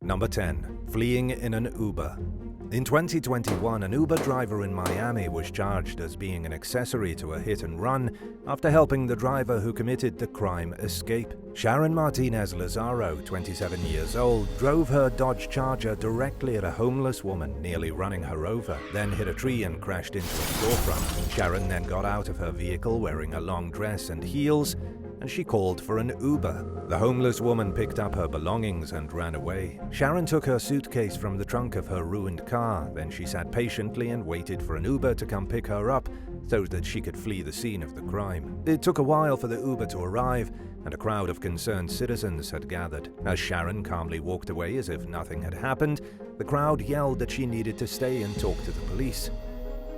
Number 10. Fleeing in an Uber. In 2021, an Uber driver in Miami was charged as being an accessory to a hit-and-run after helping the driver who committed the crime escape. Sharon Martinez Lazaro, 27 years old, drove her Dodge Charger directly at a homeless woman, nearly running her over, then hit a tree and crashed into a storefront. Sharon then got out of her vehicle wearing a long dress and heels, and she called for an Uber. The homeless woman picked up her belongings and ran away. Sharon took her suitcase from the trunk of her ruined car, then she sat patiently and waited for an Uber to come pick her up so that she could flee the scene of the crime. It took a while for the Uber to arrive, and a crowd of concerned citizens had gathered. As Sharon calmly walked away as if nothing had happened, the crowd yelled that she needed to stay and talk to the police.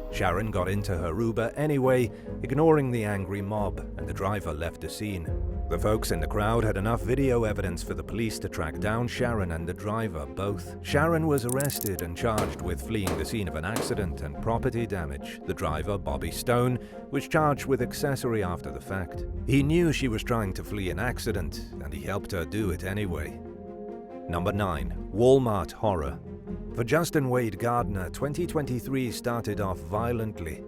Sharon got into her Uber anyway, ignoring the angry mob, and the driver left the scene. The folks in the crowd had enough video evidence for the police to track down Sharon and the driver both. Sharon was arrested and charged with fleeing the scene of an accident and property damage. The driver, Bobby Stone, was charged with accessory after the fact. He knew she was trying to flee an accident, and he helped her do it anyway. Number 9. Walmart horror. For Justin Wade Gardner, 2023 started off violently.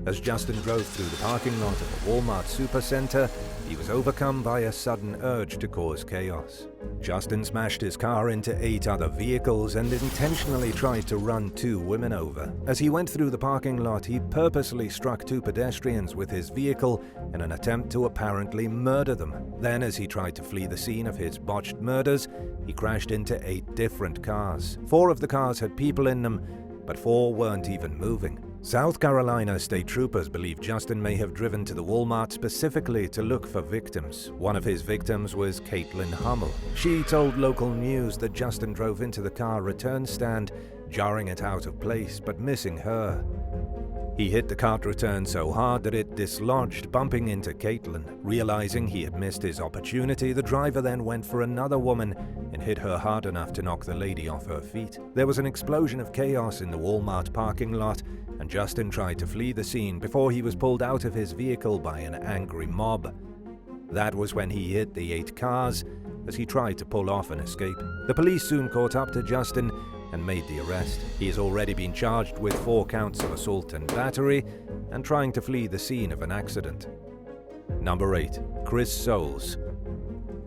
As Justin drove through the parking lot of a Walmart supercenter, he was overcome by a sudden urge to cause chaos. Justin smashed his car into 8 other vehicles and intentionally tried to run 2 women over. As he went through the parking lot, he purposely struck 2 pedestrians with his vehicle in an attempt to apparently murder them. Then, as he tried to flee the scene of his botched murders, he crashed into 8 different cars. 4 of the cars had people in them, but 4 weren't even moving. South Carolina state troopers believe Justin may have driven to the Walmart specifically to look for victims. One of his victims was Caitlin Hummel. She told local news that Justin drove into the car return stand, jarring it out of place, but missing her. He hit the cart return so hard that it dislodged, bumping into Caitlin. Realizing he had missed his opportunity, the driver then went for another woman and hit her hard enough to knock the lady off her feet. There was an explosion of chaos in the Walmart parking lot, and Justin tried to flee the scene before he was pulled out of his vehicle by an angry mob. That was when he hit the 8 cars as he tried to pull off an escape. The police soon caught up to Justin and made the arrest. He has already been charged with 4 counts of assault and battery and trying to flee the scene of an accident. Number 8. Chris Soules.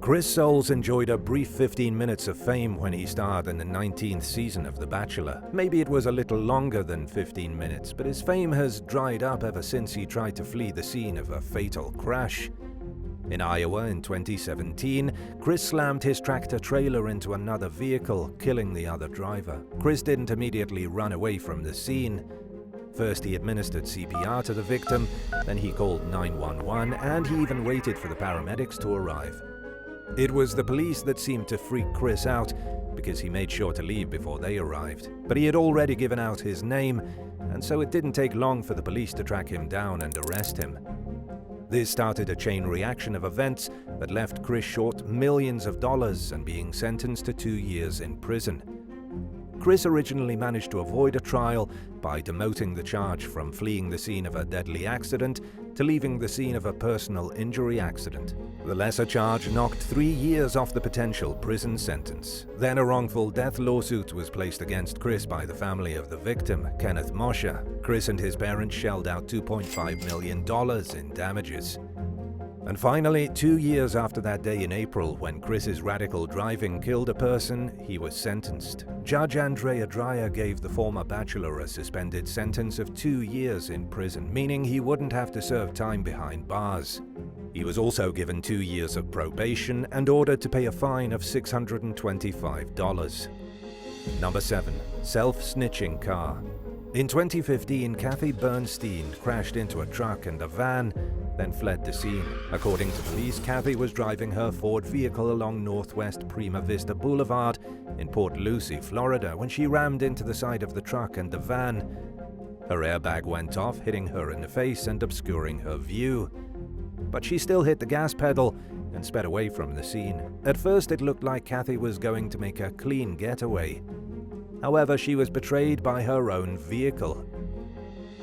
Chris Soules enjoyed a brief 15 minutes of fame when he starred in the 19th season of The Bachelor. Maybe it was a little longer than 15 minutes, but his fame has dried up ever since he tried to flee the scene of a fatal crash. In Iowa in 2017, Chris slammed his tractor-trailer into another vehicle, killing the other driver. Chris didn't immediately run away from the scene. First, he administered CPR to the victim, then he called 911, and he even waited for the paramedics to arrive. It was the police that seemed to freak Chris out because he made sure to leave before they arrived. But he had already given out his name, and so it didn't take long for the police to track him down and arrest him. This started a chain reaction of events that left Chris short millions of dollars and being sentenced to 2 years in prison. Chris originally managed to avoid a trial by demoting the charge from fleeing the scene of a deadly accident to leaving the scene of a personal injury accident. The lesser charge knocked 3 years off the potential prison sentence. Then a wrongful death lawsuit was placed against Chris by the family of the victim, Kenneth Mosher. Chris and his parents shelled out $2.5 million in damages. And finally, 2 years after that day in April, when Chris's radical driving killed a person, he was sentenced. Judge Andrea Dreyer gave the former bachelor a suspended sentence of 2 years in prison, meaning he wouldn't have to serve time behind bars. He was also given 2 years of probation and ordered to pay a fine of $625. Number 7. Self-snitching car. In 2015, Kathy Bernstein crashed into a truck and a van, then fled the scene. According to police, Kathy was driving her Ford vehicle along Northwest Prima Vista Boulevard in Port Lucie, Florida, when she rammed into the side of the truck and the van. Her airbag went off, hitting her in the face and obscuring her view. But she still hit the gas pedal and sped away from the scene. At first, it looked like Kathy was going to make a clean getaway. However, she was betrayed by her own vehicle.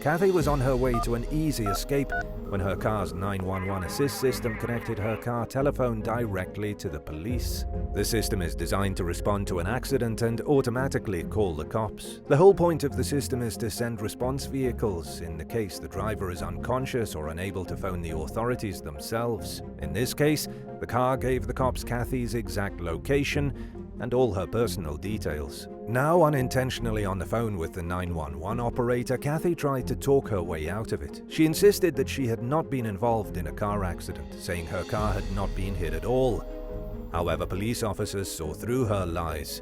Kathy was on her way to an easy escape when her car's 911 assist system connected her car telephone directly to the police. The system is designed to respond to an accident and automatically call the cops. The whole point of the system is to send response vehicles in the case the driver is unconscious or unable to phone the authorities themselves. In this case, the car gave the cops Kathy's exact location and all her personal details. Now unintentionally on the phone with the 911 operator, Kathy tried to talk her way out of it. She insisted that she had not been involved in a car accident, saying her car had not been hit at all. However, police officers saw through her lies.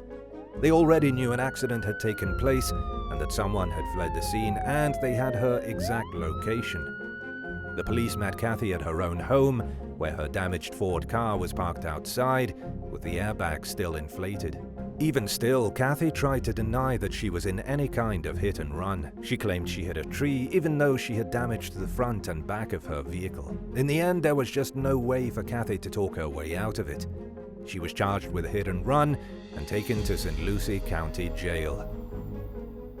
They already knew an accident had taken place and that someone had fled the scene, and they had her exact location. The police met Kathy at her own home, where her damaged Ford car was parked outside, with the airbag still inflated. Even still, Kathy tried to deny that she was in any kind of hit and run. She claimed she hit a tree, even though she had damaged the front and back of her vehicle. In the end, there was just no way for Kathy to talk her way out of it. She was charged with a hit and run and taken to St. Lucie County Jail.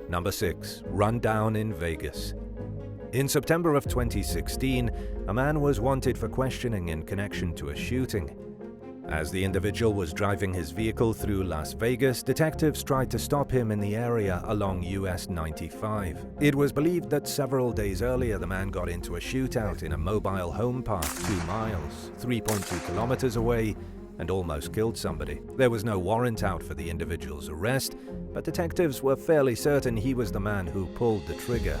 Number 6. Rundown in Vegas. In September of 2016, a man was wanted for questioning in connection to a shooting. As the individual was driving his vehicle through Las Vegas, detectives tried to stop him in the area along US 95. It was believed that several days earlier the man got into a shootout in a mobile home park 2 miles, 3.2 kilometers away, and almost killed somebody. There was no warrant out for the individual's arrest, but detectives were fairly certain he was the man who pulled the trigger.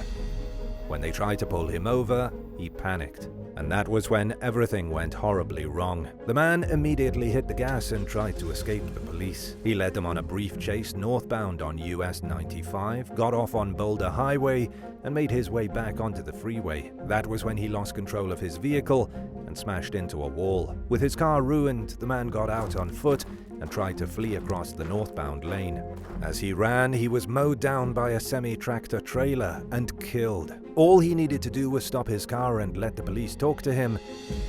When they tried to pull him over, he panicked. And that was when everything went horribly wrong. The man immediately hit the gas and tried to escape the police. He led them on a brief chase northbound on US 95, got off on Boulder Highway, and made his way back onto the freeway. That was when he lost control of his vehicle and smashed into a wall. With his car ruined, the man got out on foot and tried to flee across the northbound lane. As he ran, he was mowed down by a semi-tractor trailer and killed. All he needed to do was stop his car and let the police talk to him,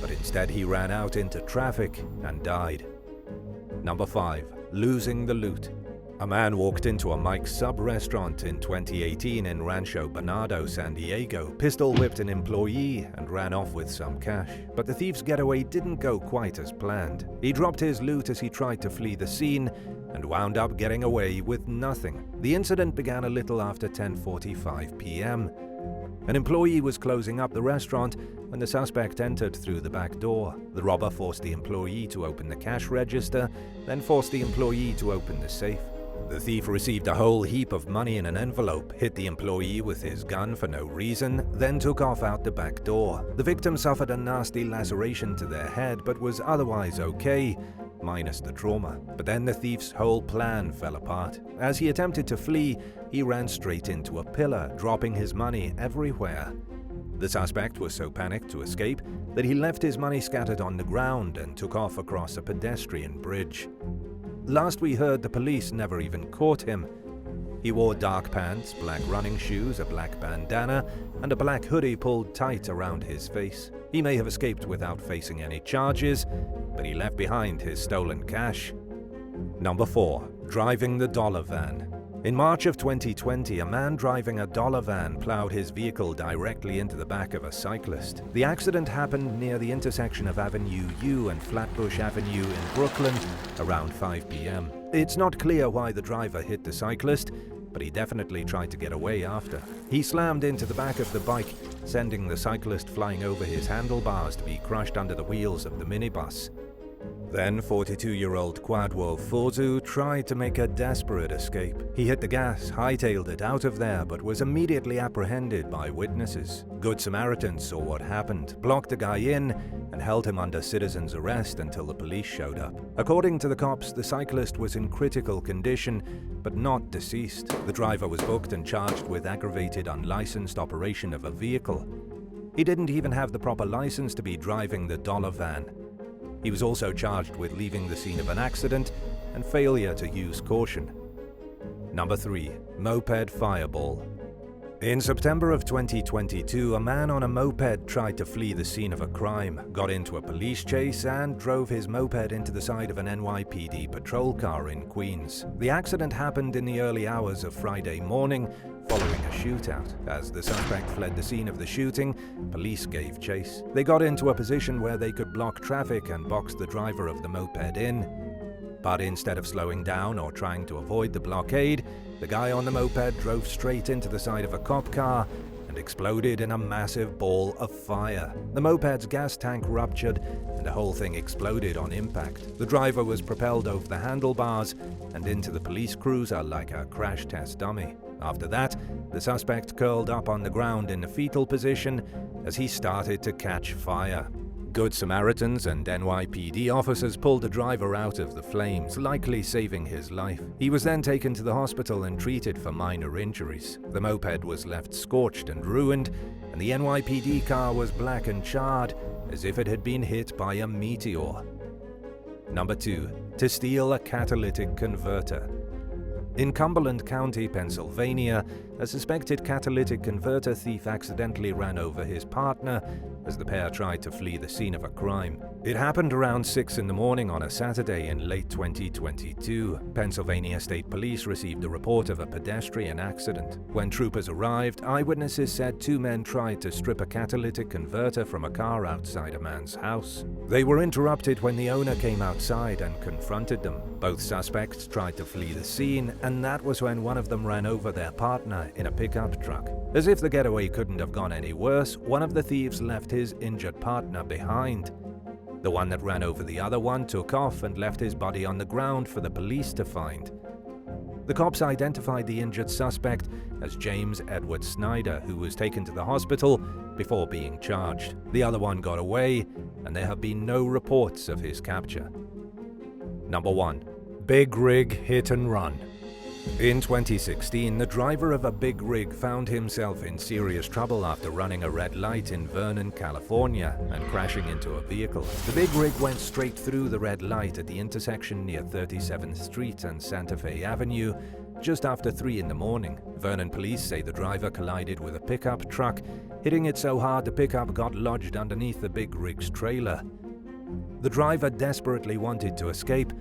but instead he ran out into traffic and died. Number 5. Losing the loot. A man walked into a Mike's Sub restaurant in 2018 in Rancho Bernardo, San Diego, pistol-whipped an employee and ran off with some cash. But the thief's getaway didn't go quite as planned. He dropped his loot as he tried to flee the scene and wound up getting away with nothing. The incident began a little after 10:45 p.m. An employee was closing up the restaurant when the suspect entered through the back door. The robber forced the employee to open the cash register, then forced the employee to open the safe. The thief received a whole heap of money in an envelope, hit the employee with his gun for no reason, then took off out the back door. The victim suffered a nasty laceration to their head but was otherwise okay, minus the trauma. But then the thief's whole plan fell apart. As he attempted to flee, he ran straight into a pillar, dropping his money everywhere. The suspect was so panicked to escape that he left his money scattered on the ground and took off across a pedestrian bridge. Last we heard, the police never even caught him. He wore dark pants, black running shoes, a black bandana, and a black hoodie pulled tight around his face. He may have escaped without facing any charges, but he left behind his stolen cash. Number 4. Driving the dollar van. In March of 2020, a man driving a dollar van plowed his vehicle directly into the back of a cyclist. The accident happened near the intersection of Avenue U and Flatbush Avenue in Brooklyn around 5 p.m. It's not clear why the driver hit the cyclist, but he definitely tried to get away after. He slammed into the back of the bike, sending the cyclist flying over his handlebars to be crushed under the wheels of the minibus. Then 42-year-old Kwadwo Fozu tried to make a desperate escape. He hit the gas, hightailed it out of there, but was immediately apprehended by witnesses. Good Samaritans saw what happened, blocked the guy in, and held him under citizen's arrest until the police showed up. According to the cops, the cyclist was in critical condition, but not deceased. The driver was booked and charged with aggravated unlicensed operation of a vehicle. He didn't even have the proper license to be driving the dollar van. He was also charged with leaving the scene of an accident and failure to use caution. Number 3. Moped Fireball. In September of 2022, a man on a moped tried to flee the scene of a crime, got into a police chase, and drove his moped into the side of an NYPD patrol car in Queens. The accident happened in the early hours of Friday morning, following a shootout. As the suspect fled the scene of the shooting, police gave chase. They got into a position where they could block traffic and box the driver of the moped in. But instead of slowing down or trying to avoid the blockade, the guy on the moped drove straight into the side of a cop car and exploded in a massive ball of fire. The moped's gas tank ruptured and the whole thing exploded on impact. The driver was propelled over the handlebars and into the police cruiser like a crash test dummy. After that, the suspect curled up on the ground in a fetal position as he started to catch fire. Good Samaritans and NYPD officers pulled the driver out of the flames, likely saving his life. He was then taken to the hospital and treated for minor injuries. The moped was left scorched and ruined, and the NYPD car was black and charred, as if it had been hit by a meteor. Number 2. To steal a catalytic converter. In Cumberland County, Pennsylvania, a suspected catalytic converter thief accidentally ran over his partner as the pair tried to flee the scene of a crime. It happened around 6 in the morning on a Saturday in late 2022. Pennsylvania State Police received a report of a pedestrian accident. When troopers arrived, eyewitnesses said 2 men tried to strip a catalytic converter from a car outside a man's house. They were interrupted when the owner came outside and confronted them. Both suspects tried to flee the scene, and that was when one of them ran over their partner in a pickup truck. As if the getaway couldn't have gone any worse, one of the thieves left his injured partner behind. The one that ran over the other one took off and left his body on the ground for the police to find. The cops identified the injured suspect as James Edward Snyder, who was taken to the hospital before being charged. The other one got away, and there have been no reports of his capture. Number 1. Big rig hit and run. In 2016, the driver of a big rig found himself in serious trouble after running a red light in Vernon, California, and crashing into a vehicle. The big rig went straight through the red light at the intersection near 37th Street and Santa Fe Avenue just after 3 in the morning. Vernon police say the driver collided with a pickup truck, hitting it so hard the pickup got lodged underneath the big rig's trailer. The driver desperately wanted to escape,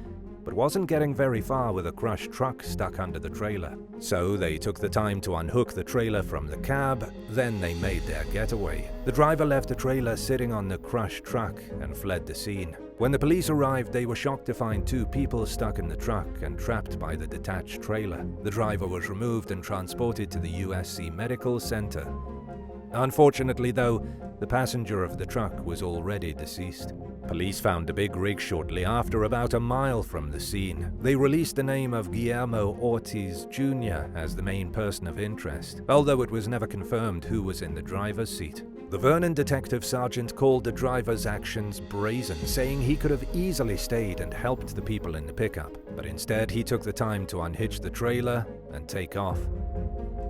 but wasn't getting very far with a crushed truck stuck under the trailer. So they took the time to unhook the trailer from the cab, then they made their getaway. The driver left the trailer sitting on the crushed truck and fled the scene. When the police arrived, they were shocked to find 2 people stuck in the truck and trapped by the detached trailer. The driver was removed and transported to the USC Medical Center. Unfortunately, though, the passenger of the truck was already deceased. Police found the big rig shortly after, about a mile from the scene. They released the name of Guillermo Ortiz Jr. as the main person of interest, although it was never confirmed who was in the driver's seat. The Vernon detective sergeant called the driver's actions brazen, saying he could have easily stayed and helped the people in the pickup, but instead he took the time to unhitch the trailer and take off.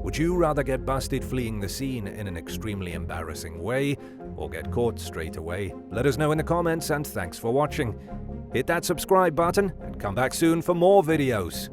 Would you rather get busted fleeing the scene in an extremely embarrassing way, or get caught straight away? Let us know in the comments, and thanks for watching. Hit that subscribe button and come back soon for more videos.